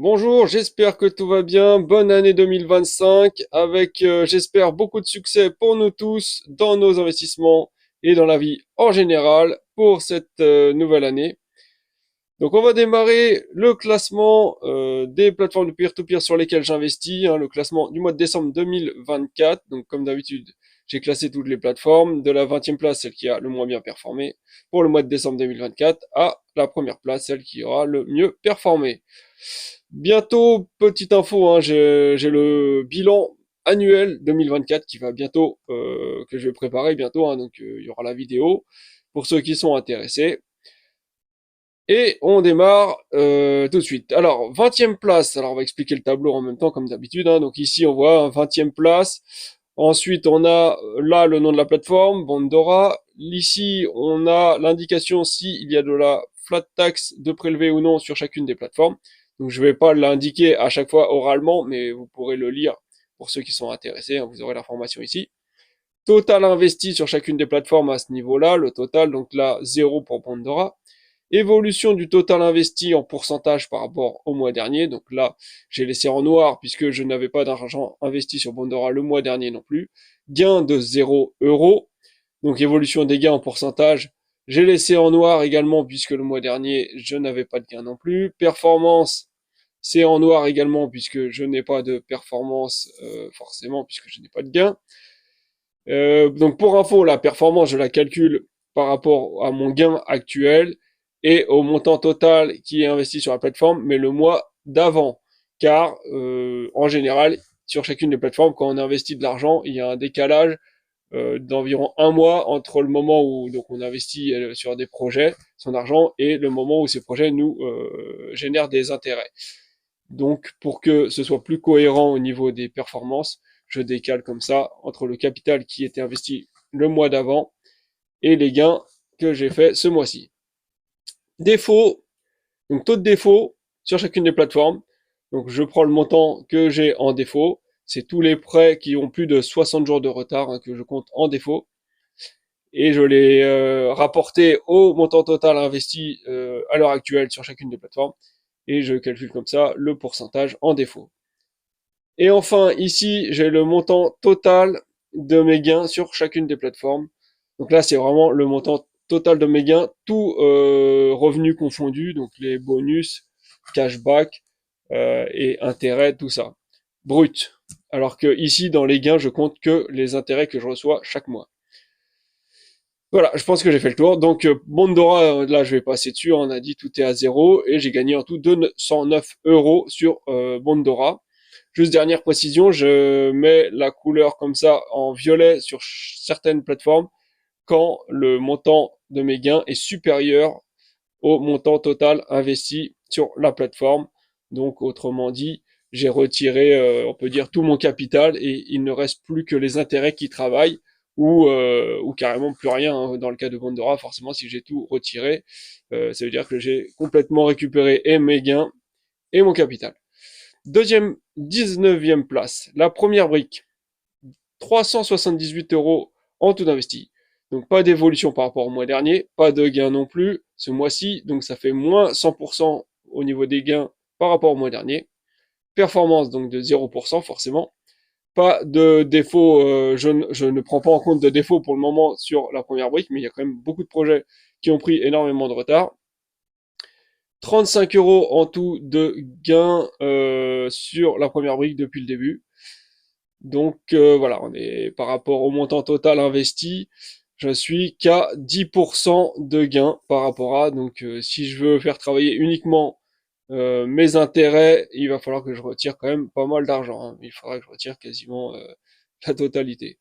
Bonjour, j'espère que tout va bien. Bonne année 2025 avec, j'espère, beaucoup de succès pour nous tous dans nos investissements et dans la vie en général pour cette nouvelle année. Donc on va démarrer le classement des plateformes de peer-to-peer sur lesquelles j'investis, hein, le classement du mois de décembre 2024. Donc comme d'habitude, j'ai classé toutes les plateformes, de la 20e place, celle qui a le moins bien performé, pour le mois de décembre 2024, à la première place, celle qui aura le mieux performé. Bientôt, petite info, hein, j'ai le bilan annuel 2024 qui va bientôt, que je vais préparer bientôt, hein, donc il y aura la vidéo pour ceux qui sont intéressés. Et on démarre tout de suite. Alors, 20e place, alors on va expliquer le tableau en même temps comme d'habitude, hein. Donc ici on voit 20e place. Ensuite on a là le nom de la plateforme, Bondora. Ici on a l'indication s'il y a de la flat tax de prélever ou non sur chacune des plateformes. Donc je vais pas l'indiquer à chaque fois oralement, mais vous pourrez le lire pour ceux qui sont intéressés, hein, vous aurez l'information ici. Total investi sur chacune des plateformes à ce niveau-là, le total, donc là 0 pour Bondora. Évolution du total investi en pourcentage par rapport au mois dernier. Donc là, j'ai laissé en noir puisque je n'avais pas d'argent investi sur Bondora le mois dernier non plus. Gain de 0 euros. Donc évolution des gains en pourcentage. J'ai laissé en noir également puisque le mois dernier, je n'avais pas de gain non plus. Performance, c'est en noir également puisque je n'ai pas de performance forcément puisque je n'ai pas de gain. Donc pour info, la performance, je la calcule par rapport à mon gain actuel et au montant total qui est investi sur la plateforme, mais le mois d'avant. Car en général, sur chacune des plateformes, quand on investit de l'argent, il y a un décalage d'environ un mois entre le moment où donc on investit sur des projets, son argent, et le moment où ces projets nous génèrent des intérêts. Donc, pour que ce soit plus cohérent au niveau des performances, je décale comme ça entre le capital qui était investi le mois d'avant et les gains que j'ai fait ce mois-ci. Défaut, donc taux de défaut sur chacune des plateformes. Donc, je prends le montant que j'ai en défaut. C'est tous les prêts qui ont plus de 60 jours de retard, hein, que je compte en défaut. Et je l'ai rapporté au montant total investi à l'heure actuelle sur chacune des plateformes. Et je calcule comme ça le pourcentage en défaut. Et enfin, ici, j'ai le montant total de mes gains sur chacune des plateformes. Donc là, c'est vraiment le montant total de mes gains, tout revenus confondus, donc les bonus, cashback et intérêts, tout ça. Brut. Alors que ici, dans les gains, je compte que les intérêts que je reçois chaque mois. Voilà, je pense que j'ai fait le tour. Donc, Bondora, là, je vais passer dessus. On a dit tout est à zéro et j'ai gagné en tout 209 euros sur Bondora. Juste dernière précision, je mets la couleur comme ça en violet sur certaines plateformes quand le montant de mes gains est supérieur au montant total investi sur la plateforme. Donc, autrement dit, j'ai retiré, on peut dire, tout mon capital et il ne reste plus que les intérêts qui travaillent ou carrément plus rien, hein. Dans le cas de Bondora, forcément, si j'ai tout retiré, ça veut dire que j'ai complètement récupéré et mes gains et mon capital. Deuxième, 19e place, la première brique, 378 euros en tout investi. Donc pas d'évolution par rapport au mois dernier, pas de gain non plus ce mois-ci, donc ça fait moins 100% au niveau des gains par rapport au mois dernier. Performance donc de 0% forcément. Pas de défaut, je ne prends pas en compte de défaut pour le moment sur la première brique, mais il y a quand même beaucoup de projets qui ont pris énormément de retard. 35 euros en tout de gains sur la première brique depuis le début. Donc voilà, on est par rapport au montant total investi, je suis qu'à 10% de gain par rapport à. Donc si je veux faire travailler uniquement mes intérêts, il va falloir que je retire quand même pas mal d'argent, hein. Il faudra que je retire quasiment la totalité.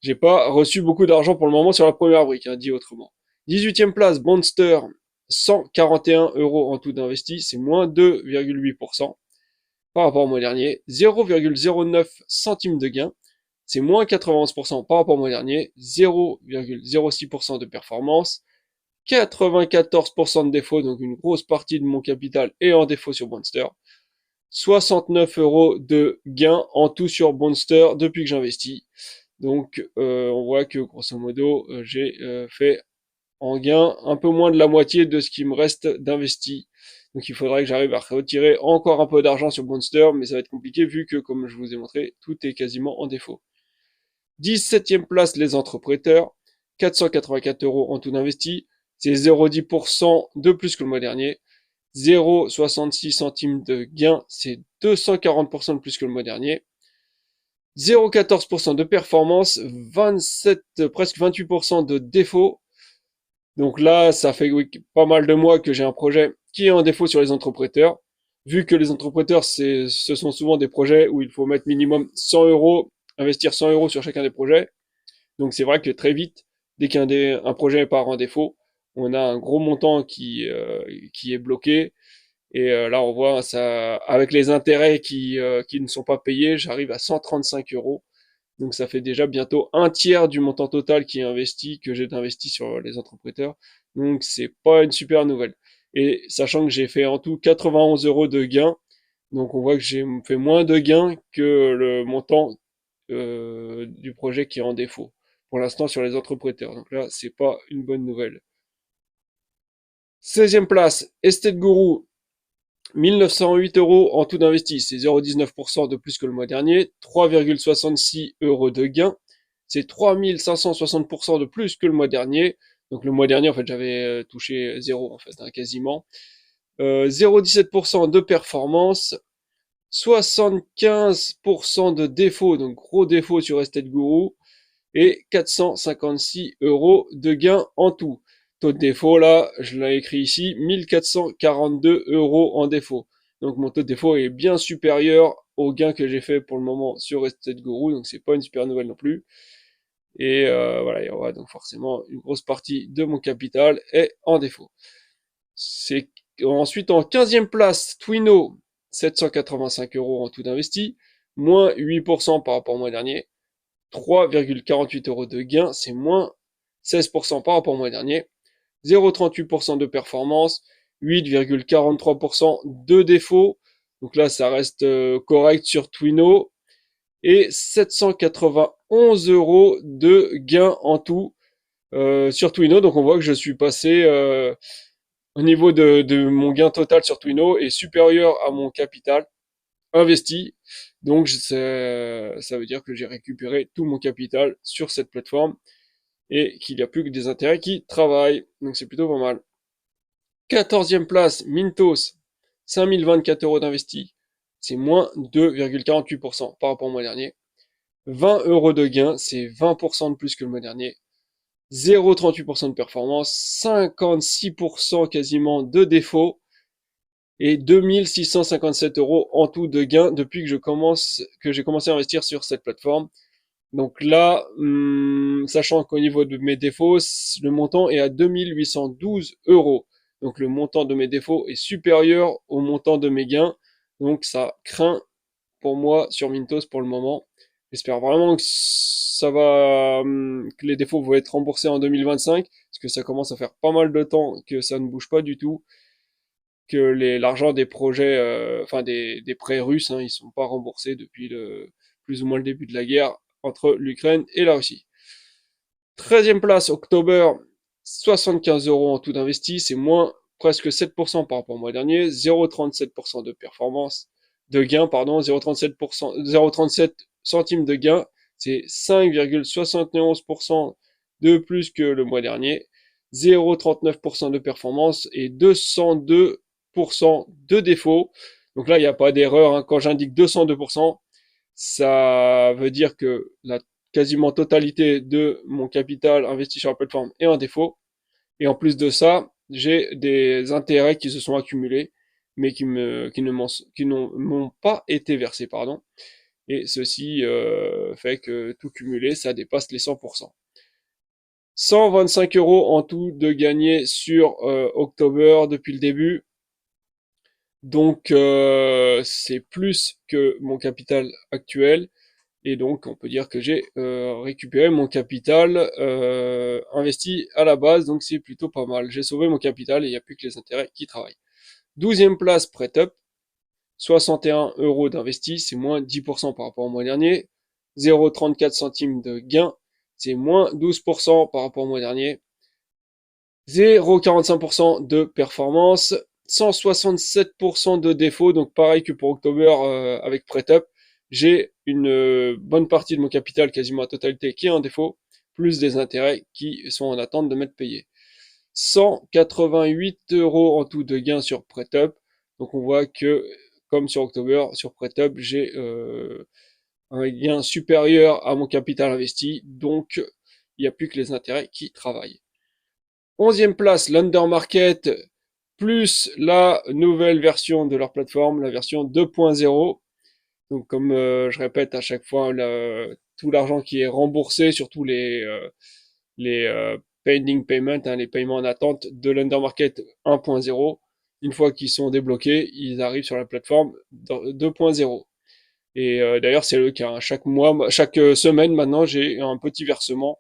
J'ai pas reçu beaucoup d'argent pour le moment sur la première brique, hein, dit autrement. 18e place, Monster, 141 euros en tout d'investi, c'est moins 2,8% par rapport au mois dernier. 0,09 centimes de gain, c'est moins 91% par rapport au mois dernier. 0,06% de performance. 94% de défaut, donc une grosse partie de mon capital est en défaut sur Monster. 69 euros de gain en tout sur Monster depuis que j'investis. Donc on voit que grosso modo j'ai fait en gain un peu moins de la moitié de ce qui me reste d'investi. Donc il faudrait que j'arrive à retirer encore un peu d'argent sur Monster, mais ça va être compliqué vu que, comme je vous ai montré, tout est quasiment en défaut. 17e place, les entrepreneurs, 484 euros en tout d'investi, c'est 0,10% de plus que le mois dernier. 0,66 centimes de gain, c'est 240% de plus que le mois dernier. 0,14% de performance, 27, presque 28% de défaut. Donc là, ça fait pas mal de mois que j'ai un projet qui est en défaut sur les entrepreneurs. Vu que les entrepreneurs, ce sont souvent des projets où il faut mettre minimum 100 euros, investir 100 euros sur chacun des projets. Donc c'est vrai que très vite, dès qu'un projet part en défaut, on a un gros montant qui est bloqué. Et là, on voit ça avec les intérêts qui ne sont pas payés, j'arrive à 135 euros. Donc ça fait déjà bientôt un tiers du montant total qui est investi, que j'ai investi sur les entrepreneurs. Donc c'est pas une super nouvelle. Et sachant que j'ai fait en tout 91 euros de gains, donc on voit que j'ai fait moins de gains que le montant du projet qui est en défaut. Pour l'instant sur les entrepreneurs. Donc là, c'est pas une bonne nouvelle. 16e place, Estate Guru, 1908 euros en tout d'investi, c'est 0,19% de plus que le mois dernier, 3,66 euros de gain, c'est 3560% de plus que le mois dernier. Donc le mois dernier, en fait, j'avais touché zéro, en fait, hein, quasiment. 0,17% de performance, 75% de défaut, donc gros défaut sur Estate Guru, et 456 euros de gain en tout. Taux de défaut, là, je l'ai écrit ici, 1442 euros en défaut. Donc mon taux de défaut est bien supérieur au gain que j'ai fait pour le moment sur Estate Guru, donc c'est pas une super nouvelle non plus. Et voilà, il y aura donc forcément une grosse partie de mon capital est en défaut. C'est ensuite en 15e place, Twino, 785 euros en tout d'investi, moins 8% par rapport au mois dernier. 3,48 euros de gain, c'est moins 16% par rapport au mois dernier. 0,38% de performance, 8,43% de défaut. Donc là, ça reste correct sur Twino. Et 791 euros de gain en tout sur Twino. Donc on voit que je suis passé au niveau de mon gain total sur Twino est supérieur à mon capital investi. Donc ça veut dire que j'ai récupéré tout mon capital sur cette plateforme et qu'il n'y a plus que des intérêts qui travaillent. Donc c'est plutôt pas mal. 14e place, Mintos, 5024 euros d'investi. C'est moins 2,48% par rapport au mois dernier. 20 euros de gain, c'est 20% de plus que le mois dernier. 0,38% de performance, 56% quasiment de défaut et 2657 euros en tout de gains depuis que j'ai commencé à investir sur cette plateforme. Donc là, sachant qu'au niveau de mes défauts, le montant est à 2812 euros. Donc le montant de mes défauts est supérieur au montant de mes gains. Donc ça craint pour moi sur Mintos pour le moment. J'espère vraiment que que les défauts vont être remboursés en 2025, parce que ça commence à faire pas mal de temps que ça ne bouge pas du tout, que l'argent des projets, enfin des prêts russes, hein, ils sont pas remboursés depuis plus ou moins le début de la guerre entre l'Ukraine et la Russie. 13e place, October, 75 euros en tout d'investi, c'est moins presque 7% par rapport au mois dernier, 0,37% de performance, de gain, pardon, 0,37%, 0,37 centimes de gain, c'est 5,71% de plus que le mois dernier, 0,39% de performance et 202% de défaut. Donc là, il n'y a pas d'erreur, hein. Quand j'indique 202%, ça veut dire que la quasiment totalité de mon capital investi sur la plateforme est en défaut. Et en plus de ça, j'ai des intérêts qui se sont accumulés, mais qui ne m'ont pas été versés, pardon. Et ceci fait que tout cumulé, ça dépasse les 100%. 125 euros en tout de gagné sur October depuis le début. Donc c'est plus que mon capital actuel. Et donc, on peut dire que j'ai récupéré mon capital investi à la base, donc c'est plutôt pas mal. J'ai sauvé mon capital et il n'y a plus que les intérêts qui travaillent. 12e place, PrêtUp, 61 euros d'investi, c'est moins 10% par rapport au mois dernier. 0,34 centimes de gain, c'est moins 12% par rapport au mois dernier. 0,45% de performance, 167% de défaut, donc pareil que pour October avec PrêtUp. J'ai une bonne partie de mon capital, quasiment la totalité, qui est en défaut, plus des intérêts qui sont en attente de m'être payés. 188 euros en tout de gains sur PrêtUp. Donc on voit que, comme sur October, sur PrêtUp, j'ai un gain supérieur à mon capital investi. Donc il n'y a plus que les intérêts qui travaillent. 11e place, l'Undermarket, plus la nouvelle version de leur plateforme, la version 2.0. Donc comme je répète à chaque fois, tout l'argent qui est remboursé, surtout les pending payments, hein, les paiements en attente de l'Undermarket 1.0, une fois qu'ils sont débloqués, ils arrivent sur la plateforme 2.0. Et d'ailleurs, c'est le cas. Chaque mois, chaque semaine maintenant, j'ai un petit versement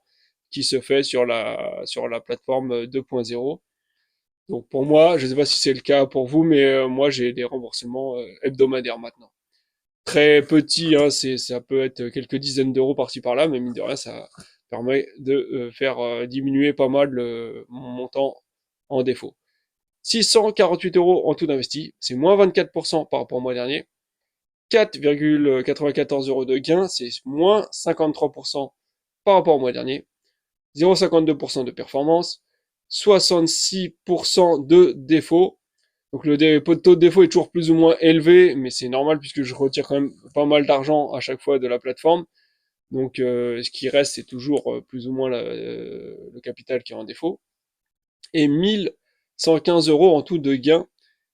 qui se fait sur la plateforme 2.0. Donc pour moi, je ne sais pas si c'est le cas pour vous, mais moi j'ai des remboursements hebdomadaires maintenant. Très petit, hein, ça peut être quelques dizaines d'euros par-ci par-là, mais mine de rien, ça permet de faire diminuer pas mal mon montant en défaut. 648 euros en tout d'investi, c'est moins 24% par rapport au mois dernier. 4,94 euros de gain, c'est moins 53% par rapport au mois dernier. 0,52% de performance, 66% de défaut. Donc le taux de défaut est toujours plus ou moins élevé, mais c'est normal puisque je retire quand même pas mal d'argent à chaque fois de la plateforme. Donc ce qui reste, c'est toujours plus ou moins le capital qui est en défaut. Et 1115 euros en tout de gains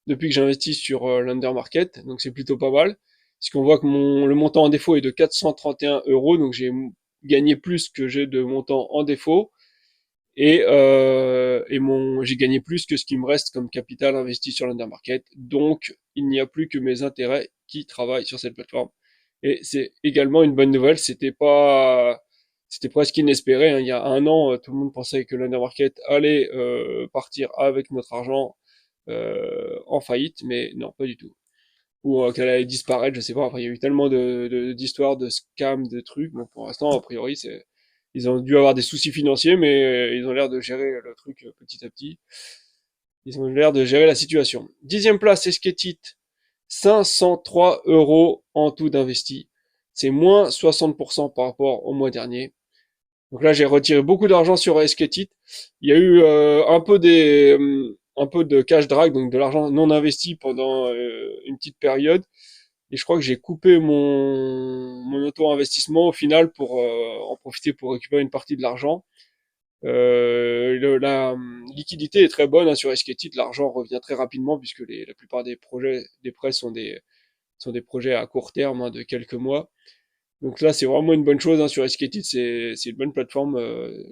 depuis que j'investis sur l'undermarket. Donc c'est plutôt pas mal. Puisqu'on voit que le montant en défaut est de 431 euros. Donc j'ai gagné plus que j'ai de montant en défaut. Et j'ai gagné plus que ce qui me reste comme capital investi sur l'undermarket. Donc, il n'y a plus que mes intérêts qui travaillent sur cette plateforme. Et c'est également une bonne nouvelle. C'était presque inespéré, hein. Il y a un an, tout le monde pensait que l'undermarket allait partir avec notre argent en faillite, mais non, pas du tout. Ou qu'elle allait disparaître, je sais pas. Enfin, il y a eu tellement d'histoires, de scams, de trucs. Bon, pour l'instant, a priori, ils ont dû avoir des soucis financiers, mais ils ont l'air de gérer le truc petit à petit. Ils ont l'air de gérer la situation. 10e place, Esketit, 503 euros en tout d'investi. C'est moins 60% par rapport au mois dernier. Donc là, j'ai retiré beaucoup d'argent sur Esketit. Il y a eu un peu de cash drag, donc de l'argent non investi pendant une petite période. Et je crois que j'ai coupé mon auto-investissement au final pour en profiter pour récupérer une partie de l'argent. La liquidité est très bonne, hein, sur Esketit, l'argent revient très rapidement puisque la plupart des projets, des prêts sont des projets à court terme, hein, de quelques mois. Donc là, c'est vraiment une bonne chose, hein, sur Esketit, c'est une bonne plateforme,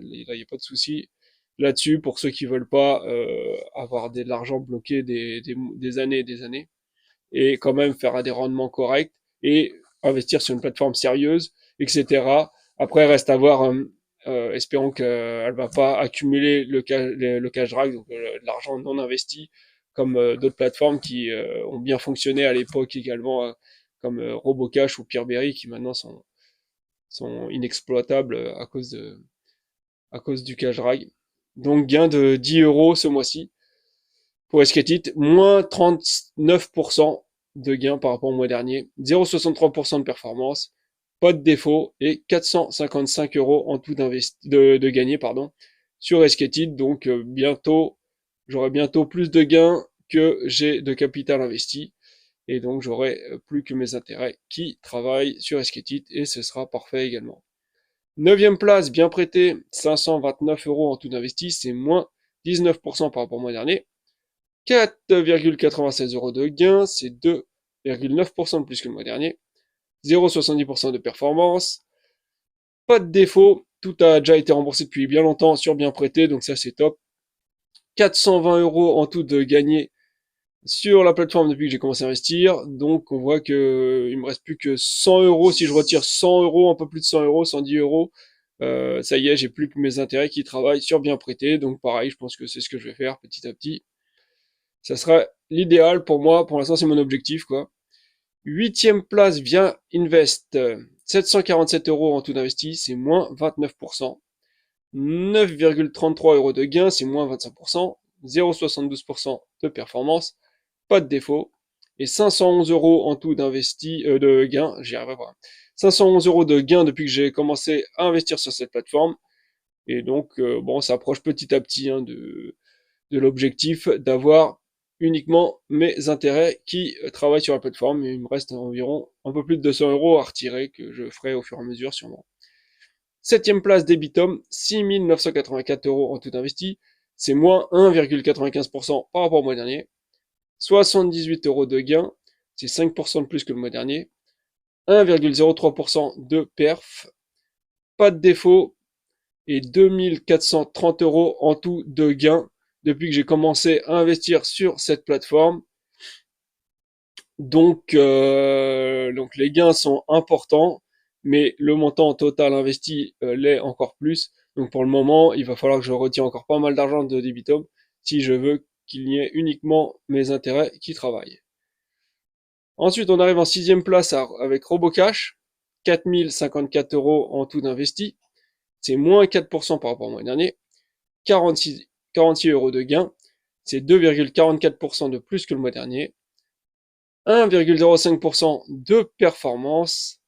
il n'y a pas de souci là-dessus pour ceux qui veulent pas avoir de l'argent bloqué des années et des années et quand même faire des rendements corrects et investir sur une plateforme sérieuse, etc. Après, reste à voir, espérons qu'elle va pas accumuler le cash drag, donc de l'argent non investi, comme d'autres plateformes qui ont bien fonctionné à l'époque également, comme Robocash ou Peerberry, qui maintenant sont inexploitables à cause du cash drag. Donc gain de 10 euros ce mois-ci pour Esketit, moins 39% de gain par rapport au mois dernier, 0,63% de performance, pas de défaut et 455 euros en tout de gagné, pardon, sur Esketit. Donc j'aurai bientôt plus de gains que j'ai de capital investi. Et donc j'aurai plus que mes intérêts qui travaillent sur Esketit et ce sera parfait également. 9e place, bien prêté, 529 euros en tout investi, c'est moins 19% par rapport au mois dernier. 4,96 euros de gain, c'est 2,9% de plus que le mois dernier. 0,70% de performance. Pas de défaut, tout a déjà été remboursé depuis bien longtemps sur bien prêté, donc ça c'est top. 420 euros en tout de gagné sur la plateforme depuis que j'ai commencé à investir. Donc on voit que il me reste plus que 100 euros. Si je retire 100 euros, un peu plus de 100 euros, 110 euros, ça y est, j'ai plus que mes intérêts qui travaillent sur bien prêté. Donc pareil, je pense que c'est ce que je vais faire petit à petit. Ça sera l'idéal pour moi. Pour l'instant, c'est mon objectif, quoi. 8e place, vient Invest. 747 euros en tout d'investi, c'est moins 29%. 9,33 euros de gain, c'est moins 25%. 0,72% de performance. pas de défaut. Et 511 euros en tout de gains, j'y arriverai pas. 511 euros de gains depuis que j'ai commencé à investir sur cette plateforme. Et donc, bon, ça approche petit à petit hein, de l'objectif d'avoir uniquement mes intérêts qui travaillent sur la plateforme. Et il me reste environ un peu plus de 200 euros à retirer que je ferai au fur et à mesure sûrement. Septième place Debitum, 6 984 euros en tout investi. C'est moins 1,95% par rapport au mois dernier. 78 euros de gain, c'est 5% de plus que le mois dernier. 1,03% de perf. Pas de défaut, et 2430 euros en tout de gains depuis que j'ai commencé à investir sur cette plateforme. Donc les gains sont importants, mais le montant total investi l'est encore plus. Donc pour le moment, il va falloir que je retire encore pas mal d'argent de Debitum si je veux qu'il n'y ait uniquement mes intérêts qui travaillent. Ensuite, on arrive en sixième place avec Robocash, 4054 euros en tout d'investi. C'est moins 4% par rapport au mois dernier. 46 euros de gain, c'est 2,44% de plus que le mois dernier. 1,05% de performance.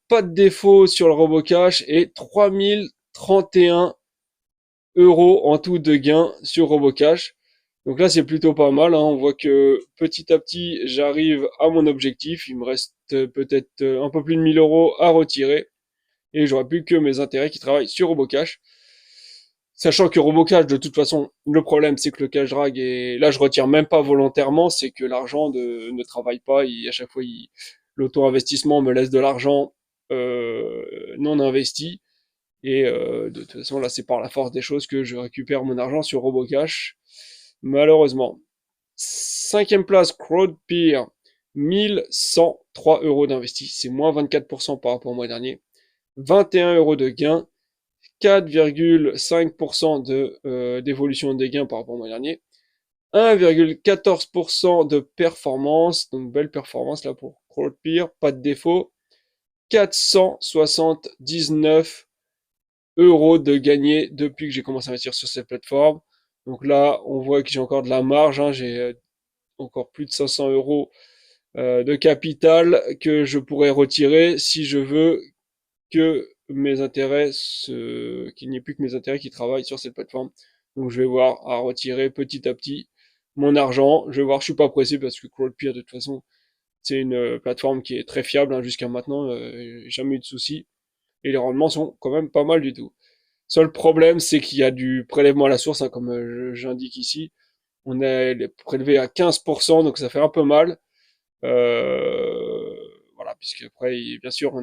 Pas de défaut sur le Robocash et 3031 euros en tout de gain sur Robocash. Donc là, c'est plutôt pas mal. Hein. On voit que petit à petit, j'arrive à mon objectif. Il me reste peut-être un peu plus de 1000 euros à retirer. Et j'aurai plus que mes intérêts qui travaillent sur Robocash. Sachant que Robocash, de toute façon, le problème, c'est que le cash drag, et là, je retire même pas volontairement, c'est que l'argent ne travaille pas. À chaque fois, l'auto-investissement me laisse de l'argent non investi. Et de toute façon, là, c'est par la force des choses que je récupère mon argent sur Robocash. Malheureusement. Cinquième place, CrowdPeer, 1103 euros d'investi. C'est moins 24% par rapport au mois dernier. 21 euros de gain. 4,5% d'évolution des gains par rapport au mois dernier. 1,14% de performance, donc belle performance là pour CrowdPeer, pas de défaut. 479 euros de gagné depuis que j'ai commencé à investir sur cette plateforme. Donc là, on voit que j'ai encore de la marge, hein, j'ai encore plus de 500 euros de capital que je pourrais retirer si je veux que mes intérêts, qu'il n'y ait plus que mes intérêts qui travaillent sur cette plateforme. Donc je vais voir à retirer petit à petit mon argent. Je vais voir, je suis pas pressé parce que CrowdPeer de toute façon c'est une plateforme qui est très fiable hein, jusqu'à maintenant, jamais eu de soucis et les rendements sont quand même pas mal du tout. Seul problème c'est qu'il y a du prélèvement à la source, hein, comme j'indique ici. On est prélevé à 15%, donc ça fait un peu mal. Voilà, puisque après, bien sûr,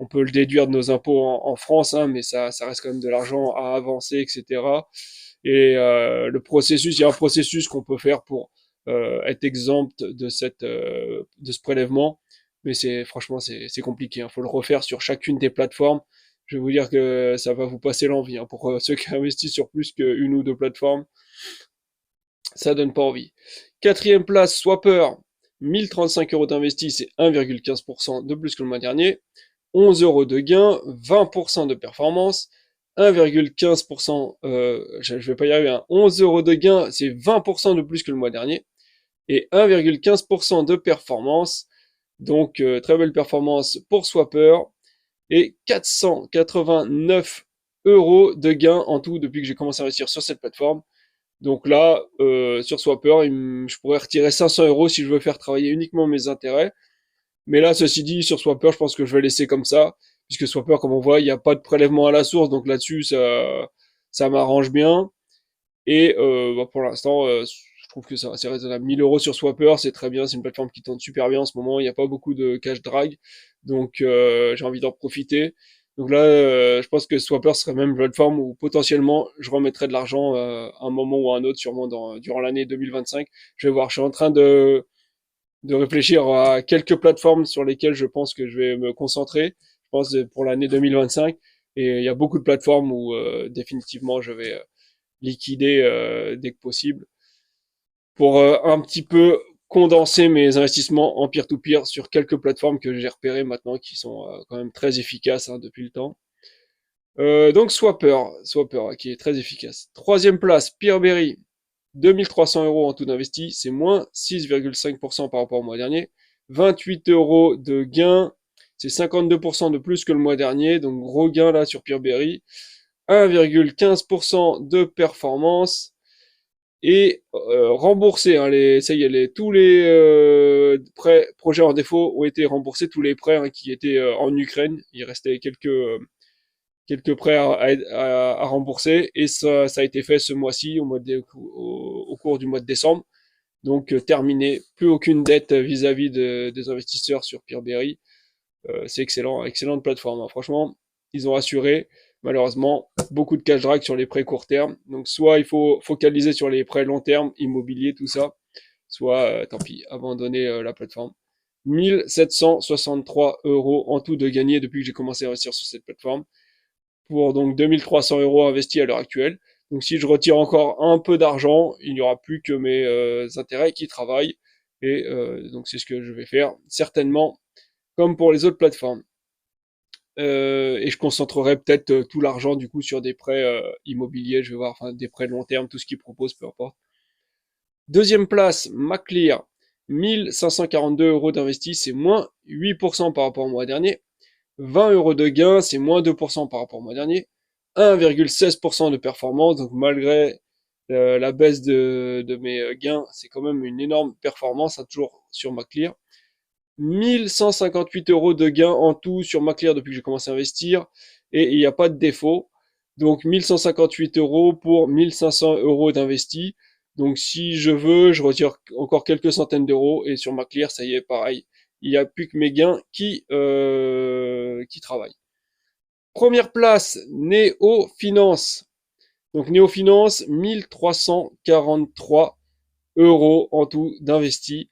on peut le déduire de nos impôts en France, hein, mais ça reste quand même de l'argent à avancer, etc. Et il y a un processus qu'on peut faire pour être exempt de ce prélèvement, mais franchement c'est compliqué. Il faut le refaire sur chacune des plateformes. Je vais vous dire que ça va vous passer l'envie. Hein, pour ceux qui investissent sur plus qu'une ou deux plateformes, ça donne pas envie. Quatrième place, Swapper, 1035 euros d'investis, c'est 1,15% de plus que le mois dernier. 11 euros de gain, 20% de performance, 1,15%, je vais pas y arriver, hein, 11 euros de gain, c'est 20% de plus que le mois dernier, et 1,15% de performance, donc très belle performance pour Swapper, et 489 euros de gain en tout depuis que j'ai commencé à investir sur cette plateforme. Donc là, sur Swapper, je pourrais retirer 500 euros si je veux faire travailler uniquement mes intérêts. Mais là, ceci dit, sur Swapper, je pense que je vais laisser comme ça, puisque Swapper, comme on voit, il n'y a pas de prélèvement à la source, donc là-dessus, ça m'arrange bien. Et pour l'instant, je trouve que c'est raisonnable. 1000 euros sur Swapper, c'est très bien, c'est une plateforme qui tourne super bien en ce moment, il n'y a pas beaucoup de cash drag, donc j'ai envie d'en profiter. Donc là, je pense que Swapper serait même une plateforme où potentiellement je remettrais de l'argent à un moment ou à un autre, sûrement durant l'année 2025. Je vais voir, je suis en train de réfléchir à quelques plateformes sur lesquelles je pense que je vais me concentrer. Je pense pour l'année 2025. Et il y a beaucoup de plateformes où définitivement je vais liquider dès que possible pour un petit peu condenser mes investissements en peer-to-peer sur quelques plateformes que j'ai repérées maintenant qui sont quand même très efficaces hein, depuis le temps. Donc Swapper qui est très efficace. Troisième place, Peerberry, 2300 euros en tout d'investi, c'est moins 6,5% par rapport au mois dernier. 28 euros de gain, c'est 52% de plus que le mois dernier, donc gros gain là sur Peerberry. 1,15% de performance et remboursé. Hein, ça y est, tous les projets en défaut ont été remboursés, tous les prêts hein, qui étaient en Ukraine. Il restait quelques prêts à rembourser et ça a été fait ce mois-ci au cours du mois de décembre. Donc terminé, plus aucune dette vis-à-vis des investisseurs sur Peerberry. C'est excellent, excellente plateforme. Hein. Franchement, ils ont assuré. Malheureusement, beaucoup de cash drag sur les prêts court terme. Donc soit il faut focaliser sur les prêts long terme, immobilier, tout ça, soit tant pis, abandonner la plateforme. 1763 euros en tout de gagné depuis que j'ai commencé à investir sur cette plateforme, pour donc 2300 euros investis à l'heure actuelle. Donc si je retire encore un peu d'argent, il n'y aura plus que mes intérêts qui travaillent. Et donc c'est ce que je vais faire, certainement, comme pour les autres plateformes. Et je concentrerai peut-être tout l'argent du coup sur des prêts immobiliers, je vais voir, enfin des prêts long terme, tout ce qu'ils proposent, peu importe. Deuxième place, Maclear, 1542 euros d'investis, c'est moins 8% par rapport au mois dernier. 20 euros de gain, c'est moins 2% par rapport au mois dernier. 1,16% de performance, donc malgré la baisse de mes gains, c'est quand même une énorme performance, hein, toujours sur Maclear. 1158 euros de gains en tout sur Maclear depuis que j'ai commencé à investir et il n'y a pas de défaut. Donc 1158 euros pour 1500 euros d'investi. Donc si je veux, je retire encore quelques centaines d'euros et sur Maclear, ça y est, pareil. Il n'y a plus que mes gains qui travaillent. Première place, Néo Finance. Donc Néo Finance, 1343 euros en tout d'investi.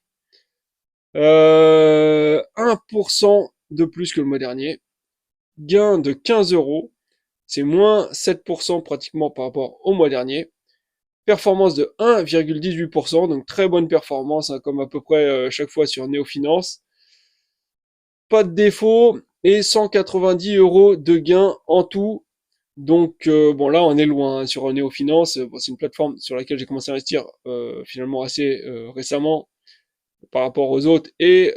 1% de plus que le mois dernier. Gain de 15 euros. C'est moins 7% pratiquement par rapport au mois dernier. Performance de 1,18%, donc très bonne performance, hein, comme à peu près chaque fois sur Néofinance. Pas de défaut et 190 euros de gain en tout. Donc bon là on est loin hein, sur Néofinance. Bon, c'est une plateforme sur laquelle j'ai commencé à investir finalement assez récemment par rapport aux autres et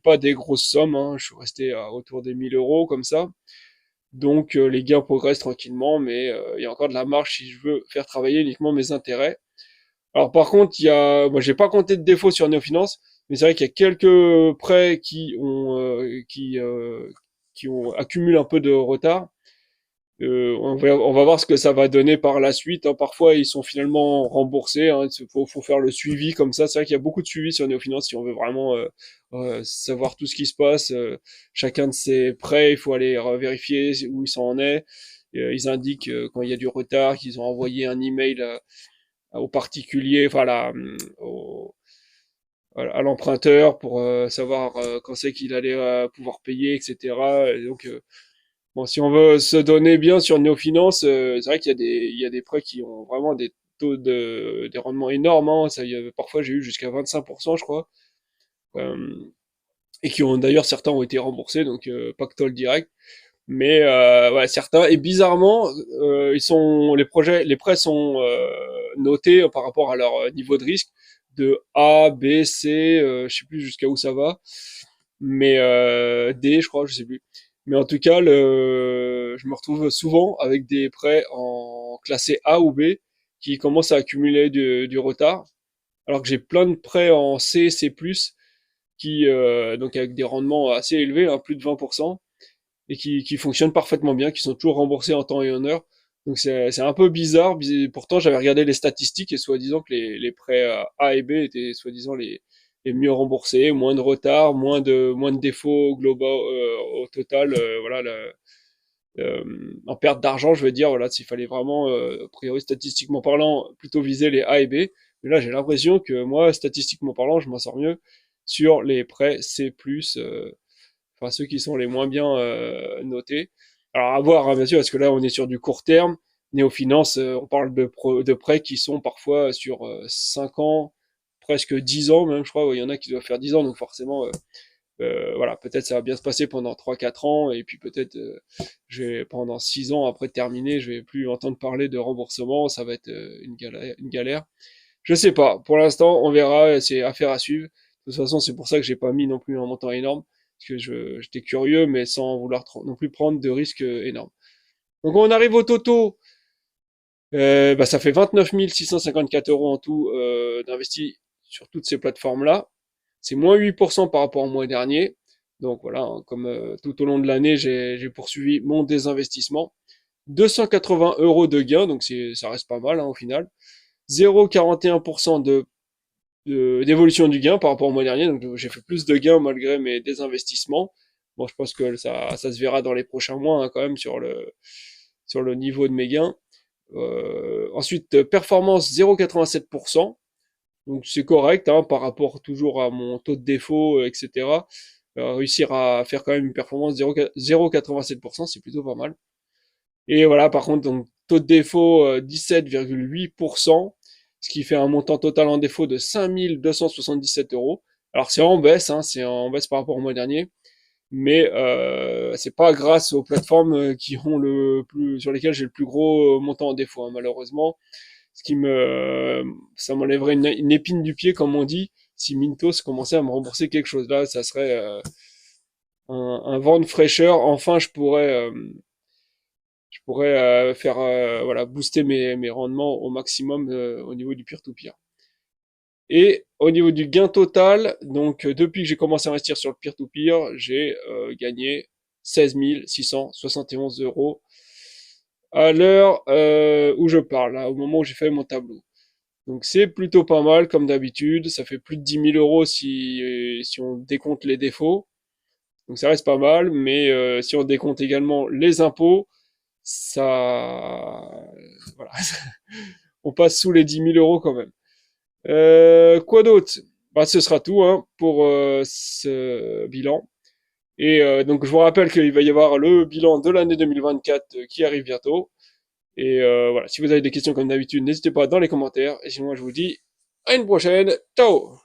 pas des grosses sommes. Hein. Je suis resté autour des 1000 euros comme ça. Donc les gains progressent tranquillement, mais il y a encore de la marge si je veux faire travailler uniquement mes intérêts. Alors par contre, moi j'ai pas compté de défauts sur Neofinance, mais c'est vrai qu'il y a quelques prêts qui ont accumulé un peu de retard. On va voir ce que ça va donner par la suite. Hein. Parfois, ils sont finalement remboursés. Hein. Faut faire le suivi comme ça. C'est vrai qu'il y a beaucoup de suivi sur Neofinance si on veut vraiment savoir tout ce qui se passe. Chacun de ces prêts, il faut aller vérifier où ils en est. Ils indiquent quand il y a du retard, qu'ils ont envoyé un email au particulier, enfin à l'emprunteur pour savoir quand c'est qu'il allait pouvoir payer, etc. Et donc bon, si on veut se donner bien sur Neofinance, c'est vrai qu'il y a des prêts qui ont vraiment des taux des rendements énormes. Hein. Parfois, j'ai eu jusqu'à 25%, je crois. Euh, et qui ont d'ailleurs, certains ont été remboursés, donc pactole direct. Mais ouais, certains, et bizarrement, les prêts sont notés par rapport à leur niveau de risque de A, B, C, je sais plus jusqu'à où ça va, mais D, je crois, je sais plus. Mais en tout cas, je me retrouve souvent avec des prêts en classé A ou B qui commencent à accumuler du retard, alors que j'ai plein de prêts en C, C+, donc avec des rendements assez élevés, hein, plus de 20%, et qui fonctionnent parfaitement bien, qui sont toujours remboursés en temps et en heure. Donc c'est un peu bizarre. Pourtant, j'avais regardé les statistiques et soi-disant que les prêts A et B étaient soi-disant les mieux remboursés, moins de retard, moins de défauts globaux au total. Voilà, en perte d'argent, je veux dire, voilà, s'il fallait vraiment, a priori statistiquement parlant, plutôt viser les A et B. Mais là, j'ai l'impression que moi, statistiquement parlant, je m'en sors mieux sur les prêts C+, enfin ceux qui sont les moins bien notés. Alors à voir, hein, bien sûr, parce que là on est sur du court terme. Néofinance, on parle de prêts qui sont parfois sur 5 ans, presque 10 ans même, je crois. Il y en a qui doivent faire 10 ans, donc forcément Voilà, peut-être ça va bien se passer pendant 3-4 ans, et puis peut-être pendant 6 ans après terminer, je vais plus entendre parler de remboursement, ça va être une galère. Je sais pas, pour l'instant, on verra, c'est affaire à suivre. De toute façon, c'est pour ça que j'ai pas mis non plus un montant énorme, parce que j'étais curieux, mais sans vouloir non plus prendre de risques énormes. Donc on arrive au toto, bah, ça fait 29 654 euros en tout d'investis sur toutes ces plateformes-là. C'est moins 8% par rapport au mois dernier. Donc voilà, hein, comme tout au long de l'année, j'ai poursuivi mon désinvestissement. 280 euros de gain, donc ça reste pas mal hein, au final. 0,41% d'évolution du gain par rapport au mois dernier, donc j'ai fait plus de gains malgré mes désinvestissements. Bon, je pense que ça se verra dans les prochains mois hein, quand même sur le niveau de mes gains. Ensuite, performance 0,87%. Donc c'est correct hein, par rapport toujours à mon taux de défaut, etc. Réussir à faire quand même une performance 0,87%, c'est plutôt pas mal. Et voilà, par contre, donc taux de défaut 17,8%, ce qui fait un montant total en défaut de 5277 euros. Alors c'est en baisse, hein, c'est en baisse par rapport au mois dernier, mais c'est pas grâce aux plateformes qui ont sur lesquelles j'ai le plus gros montant en défaut, hein, malheureusement. Ce qui ça m'enlèverait une épine du pied, comme on dit, si Mintos commençait à me rembourser quelque chose. Là, ça serait un vent de fraîcheur. Enfin, je pourrais faire voilà booster mes rendements au maximum au niveau du peer-to-peer. Et au niveau du gain total, donc depuis que j'ai commencé à investir sur le peer-to-peer, j'ai gagné 16 671 euros à l'heure où je parle, là, au moment où j'ai fait mon tableau. Donc c'est plutôt pas mal comme d'habitude, ça fait plus de 10 000 euros si on décompte les défauts. Donc ça reste pas mal, mais si on décompte également les impôts, ça... Voilà, on passe sous les 10 000 euros quand même. Quoi d'autre? Bah, ce sera tout hein, pour ce bilan. Et donc je vous rappelle qu'il va y avoir le bilan de l'année 2024 qui arrive bientôt. Et voilà, si vous avez des questions comme d'habitude, n'hésitez pas dans les commentaires. Et sinon, je vous dis à une prochaine. Ciao!